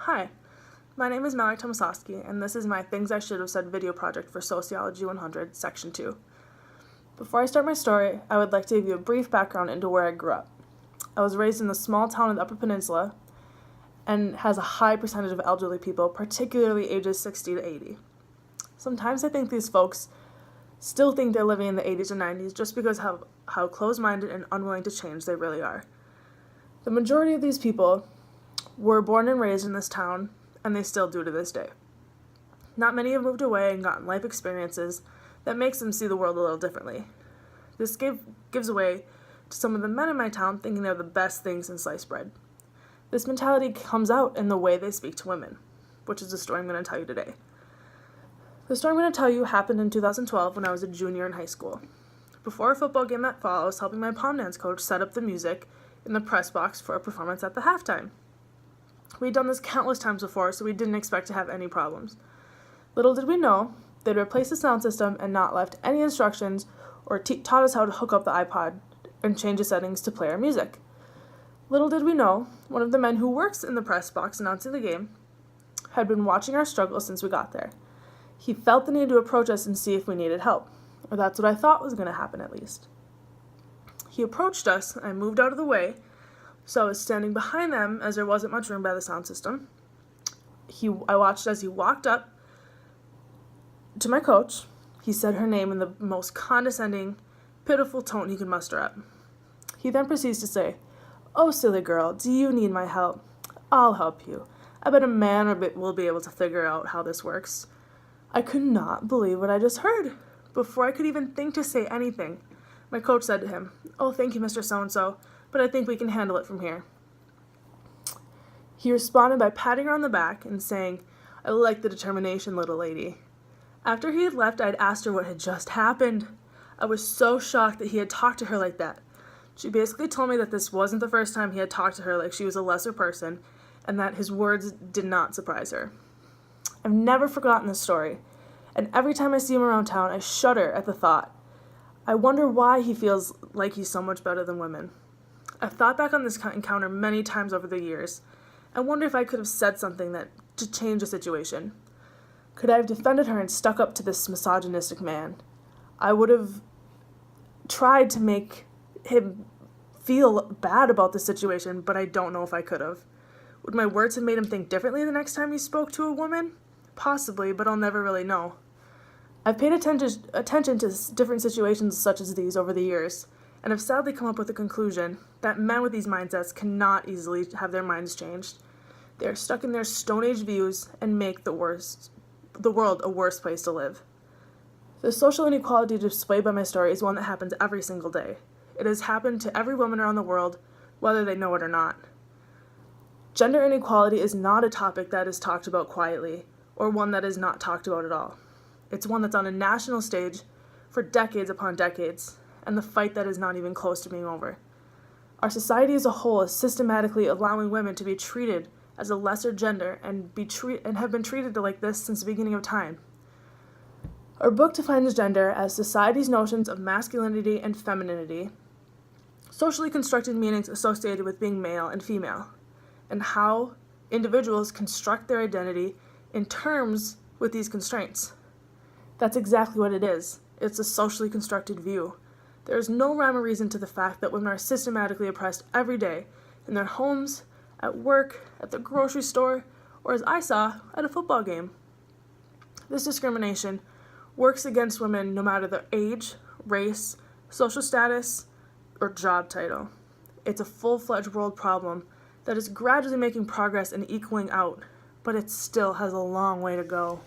Hi, my name is Mallory Tomaszowski, and this is my Things I Should Have Said video project for Sociology 100, Section 2. Before I start my story, I would like to give you a brief background into where I grew up. I was raised in a small town in the Upper Peninsula and has a high percentage of elderly people, particularly ages 60 to 80. Sometimes I think these folks still think they're living in the 80s or 90s just because of how closed-minded and unwilling to change they really are. The majority of these people were born and raised in this town, and they still do to this day. Not many have moved away and gotten life experiences that makes them see the world a little differently. This gives way to some of the men in my town thinking they're the best things in sliced bread. This mentality comes out in the way they speak to women, which is the story I'm going to tell you today. The story I'm going to tell you happened in 2012 when I was a junior in high school. Before a football game that fall, I was helping my pom dance coach set up the music in the press box for a performance at the halftime. We'd done this countless times before, so we didn't expect to have any problems. Little did we know, they'd replaced the sound system and not left any instructions or taught us how to hook up the iPod and change the settings to play our music. Little did we know, one of the men who works in the press box announcing the game had been watching our struggle since we got there. He felt the need to approach us and see if we needed help, or that's what I thought was going to happen at least. He approached us, and I moved out of the way, so I was standing behind them as there wasn't much room by the sound system. I watched as he walked up to my coach. He said her name in the most condescending, pitiful tone he could muster up. He then proceeds to say, "Oh, silly girl, do you need my help? I'll help you. I bet a man will be able to figure out how this works." I could not believe what I just heard. Before I could even think to say anything, my coach said to him, "Oh, thank you, Mr. So-and-so, but I think we can handle it from here." He responded by patting her on the back and saying, "I like the determination, little lady." After he had left, I had asked her what had just happened. I was so shocked that he had talked to her like that. She basically told me that this wasn't the first time he had talked to her like she was a lesser person, and that his words did not surprise her. I've never forgotten this story, and every time I see him around town, I shudder at the thought. I wonder why he feels like he's so much better than women. I've thought back on this encounter many times over the years. I wonder if I could have said something to change the situation. Could I have defended her and stuck up to this misogynistic man? I would have tried to make him feel bad about the situation, but I don't know if I could have. Would my words have made him think differently the next time he spoke to a woman? Possibly, but I'll never really know. I've paid attention to different situations such as these over the years, and have sadly come up with the conclusion that men with these mindsets cannot easily have their minds changed. They are stuck in their Stone Age views and make the world a worse place to live. The social inequality displayed by my story is one that happens every single day. It has happened to every woman around the world, whether they know it or not. Gender inequality is not a topic that is talked about quietly, or one that is not talked about at all. It's one that's on a national stage for decades upon decades, and the fight that is not even close to being over. Our society as a whole is systematically allowing women to be treated as a lesser gender and have been treated like this since the beginning of time. Our book defines gender as society's notions of masculinity and femininity, socially constructed meanings associated with being male and female, and how individuals construct their identity in terms with these constraints. That's exactly what it is. It's a socially constructed view. There is no rhyme or reason to the fact that women are systematically oppressed every day in their homes, at work, at the grocery store, or as I saw, at a football game. This discrimination works against women no matter their age, race, social status, or job title. It's a full-fledged world problem that is gradually making progress and equaling out, but it still has a long way to go.